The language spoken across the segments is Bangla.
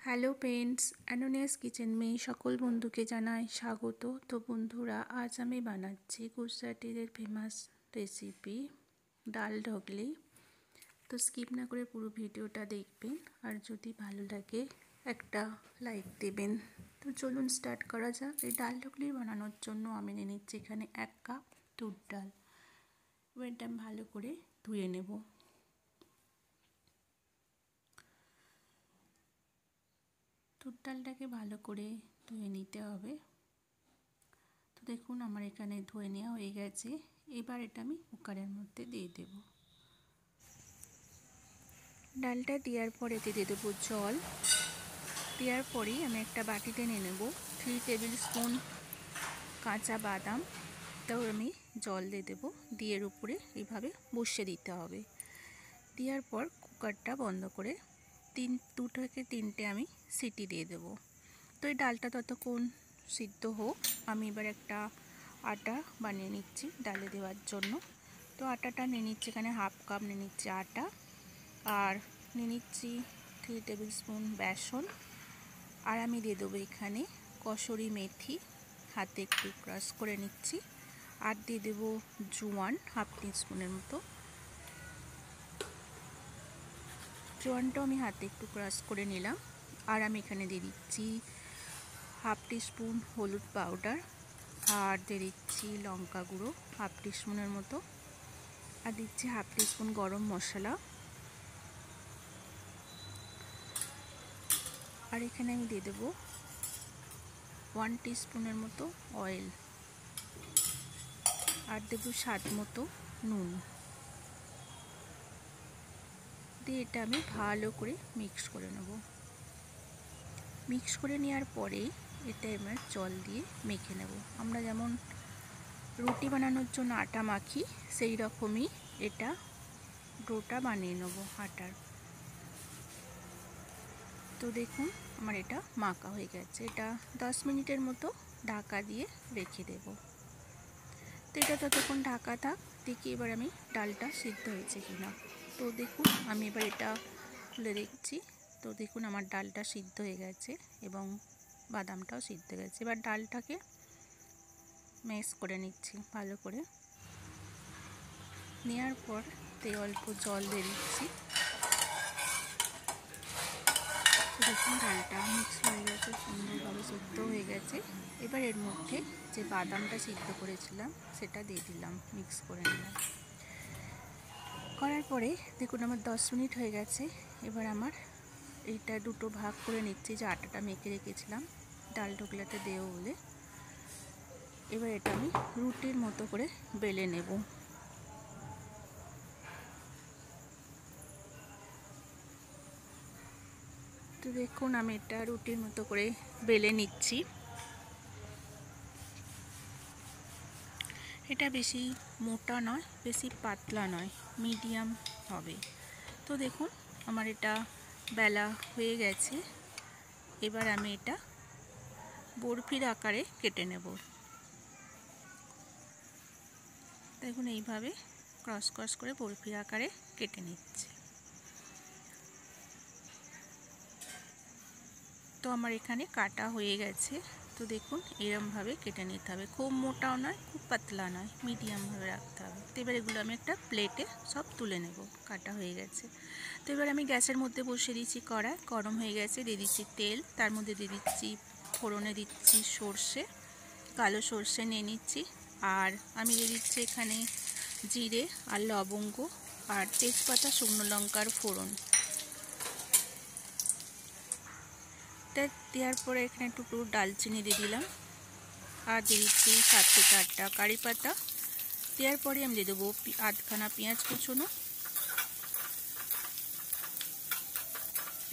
हेलो फ्रेंड्स, एनोनियास किचन में सकल बंधुके जानाई स्वागत। तो बंधुरा आज आमी बानाच्छि गुजरातीदेर फेमास रेसिपि डाल ढोकली। तो स्किप ना करे पुरो भिडियोटा देखबेन और जदि भालो लागे एकटा लाइक देबेन। तो चलुन स्टार्ट करा जाक। এই ডাল ঢোকলি বানানোর জন্য আমি নিয়ে নিচ্ছি এখানে 1 কাপ তুর ডাল। এটা আমি ভালো করে ধুয়ে নেব। তুর ডালটাকে ভালো করে ধুয়ে নিতে হবে। তো দেখুন আমার এখানে ধুয়ে নেওয়া হয়ে গেছে। এবার এটা আমি কুকারের মধ্যে দিয়ে দেব। ডালটা দেওয়ার পরে দিয়ে দেব জল। দেওয়ার পরেই আমি একটা বাটিতে নিয়ে নেব 3 টেবিল স্পুন কাঁচা বাদাম। তাও আমি জল দিয়ে দেব। দিয়ে এর উপরে এইভাবে বসিয়ে দিতে হবে। দেওয়ার পর কুকারটা বন্ধ করে 2 থেকে 3টে আমি সিটি দিয়ে দেব। তো এই ডালটা ততক্ষণ সিদ্ধ হোক, আমি এবার একটা আটা বানিয়ে নিচ্ছি ডালে দেওয়ার জন্য। তো আটাটা নিয়ে নিচ্ছি, এখানে হাফ কাপ নিয়ে নিচ্ছি আটা, আর নিয়ে নিচ্ছি 3 টেবিল স্পুন বেসন, আর আমি দিয়ে দেবো এখানে কসুরি মেথি হাতে একটু ক্রাশ করে নিচ্ছি, আর দিয়ে দেবো জোয়ান হাফ টিস্পুনের মতো। জোয়ানটাও আমি হাতে একটু ক্রাশ করে নিলাম। আর আমি এখানে দিয়ে দিচ্ছি হাফ টিস্পুন হলুদ পাউডার, আর দিয়ে দিচ্ছি লঙ্কা গুঁড়ো হাফ টিস্পুনের মতো, আর দিচ্ছি হাফ টিস্পুন গরম মশলা, আর এখানে আমি দিয়ে দেবো 1 টিস্পুনের মতো অয়েল, আর দেবো স্বাদ মতো নুন। দিয়ে এটা আমি ভালো করে মিক্স করে নেব। মিক্স করে নেওয়ার পরে এটা এবার জল দিয়ে মেখে নেব। আমরা যেমন রুটি বানানোর জন্য আটা মাখি সেই রকমই এটা ডোটা বানিয়ে নেব আটার। তো দেখুন আমার এটা মাখা হয়ে গেছে। এটা 10 মিনিটের মতো ঢাকা দিয়ে রেখে দেব। তো এটা ততক্ষণ ঢাকা থাক, দেখি এবার আমি ডালটা সিদ্ধ হয়েছে কিনা। তো দেখুন আমি এবার এটা খুলে দেখছি। তো দেখুন আমার ডালটা সিদ্ধ হয়ে গেছে এবং বাদামটাও সিদ্ধ হয়ে গেছে। এবার ডালটাকে ম্যাশ করে নিচ্ছি ভালো করে। নেওয়ার পর অল্প জল দিয়ে দিচ্ছি। দেখুন ডালটা মিক্স হয়ে গেছে, সুন্দরভাবে সিদ্ধ হয়ে গেছে। এবার এর মধ্যে যে বাদামটা সিদ্ধ করেছিলাম সেটা দিয়ে দিলাম, মিক্স করে নিলাম। করার পরে দেখুন আমার 10 মিনিট হয়ে গেছে। এবার আমার এইটা দুটো ভাগ করে নিচ্ছি, যে আটাটা মেখে রেখেছিলাম ডাল ঢোকলাতে দেবো বলে। এবার এটা আমি রুটির মতো করে বেলে নেব। তো দেখুন আমি এটা রুটির মতো করে বেলে নিচ্ছি। এটা বেশি মোটা নয়, বেশি পাতলা নয়, মিডিয়াম হবে। তো দেখুন আমার এটা বেলা হয়ে গেছে। এবার আমি এটা বরফির আকারে কেটে নেব। দেখুন এইভাবে ক্রস ক্রস করে বরফির আকারে কেটে নিচ্ছি। তো আমার এখানে কাটা হয়ে গেছে। তো দেখুন এরমভাবে কেটে নিতে হবে, খুব মোটাও নয় খুব পাতলা নয়, মিডিয়ামভাবে রাখতে হবে। তো এবার এগুলো আমি একটা প্লেটে সব তুলে নেব, কাটা হয়ে গেছে। তো এবার আমি গ্যাসের মধ্যে বসিয়ে দিচ্ছি কড়াই, গরম হয়ে গেছে। দিয়ে দিচ্ছি তেল, তার মধ্যে দিয়ে দিচ্ছি ফোড়নে দিচ্ছি সর্ষে, কালো সর্ষে নিয়ে নিচ্ছি, আর আমি দিয়ে দিচ্ছি এখানে জিরে আর লবঙ্গ আর তেজপাতা শুকনো লঙ্কার ফোড়ন। দেওয়ার পরে এখানে একটু ডালচিনি দিয়ে দিলাম, আর দিয়ে দিচ্ছি 7 থেকে 8টা কারি পাতা। দেওয়ার পরে আমি দিয়ে দেবো আধখানা পেঁয়াজ কুচোনো।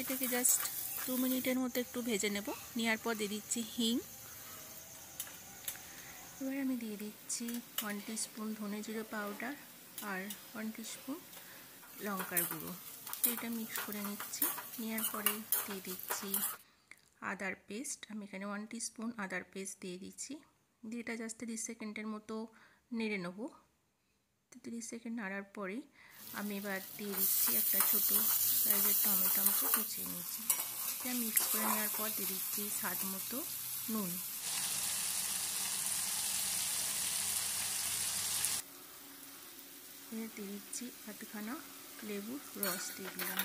এটাকে জাস্ট 2 মিনিটের মতো একটু ভেজে নেব। নেওয়ার পর দিয়ে দিচ্ছি হিং। এবার আমি দিয়ে দিচ্ছি 1 টিস্পুন ধনে জিরে পাউডার আর 1 টিস্পুন লঙ্কার গুঁড়ো। তো এটা মিক্স করে নিচ্ছি। নেওয়ার পরে দিয়ে দিচ্ছি আদার পেস্ট। আমি এখানে 1 টিস্পুন আদার পেস্ট দিয়ে দিচ্ছি। দিয়ে এটা জাস্ট 30 সেকেন্ডের মতো নেড়ে নেব। তো 30 সেকেন্ড নাড়ার পরে আমি এবার দিয়ে দিচ্ছি একটা ছোটো সাইজের টমেটো কুচিয়ে নিচ্ছি। এটা মিক্স করে নেওয়ার পর দিয়ে দিচ্ছি স্বাদ মতো নুন। দিয়ে দিচ্ছি আধখানা লেবুর রস দিয়ে দিলাম।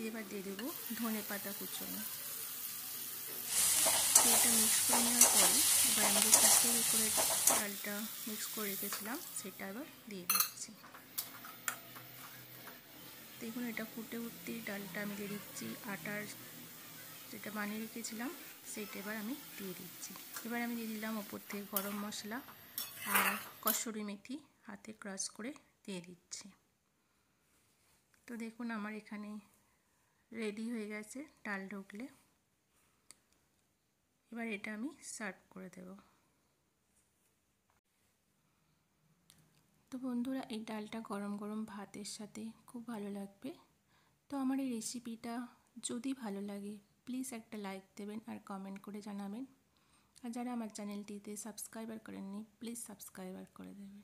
এবার দিয়ে দেবো ধনে পাতা কুচনো। এটা মিক্স করে নেওয়ার পরে এবার আমি যে চারটে করে ডালটা মিক্স করে রেখেছিলাম সেটা এবার দিয়ে দিচ্ছি। দেখুন এটা ফুটে উঠতেই ডালটা আমি দিয়ে দিচ্ছি আটার যেটা বানিয়ে রেখেছিলাম সেটা এবার আমি দিয়ে দিচ্ছি। এবার আমি দিয়ে দিলাম ওপর থেকে গরম মশলা আর কসুরি মেথি হাতে ক্রাশ করে দিয়ে দিচ্ছি। তো দেখুন আমার এখানে রেডি হয়ে গেছে ডাল ঢোকলে। এবার এটা আমি সার্ভ করে দেব। তো বন্ধুরা এই ডালটা গরম গরম ভাতের সাথে খুব ভালো লাগবে। তো আমার এই রেসিপিটা যদি ভালো লাগে প্লিজ একটা লাইক দেবেন আর কমেন্ট করে জানাবেন। আর যারা আমার চ্যানেলটিতে সাবস্ক্রাইবার করেননি প্লিজ সাবস্ক্রাইবার করে দেবেন।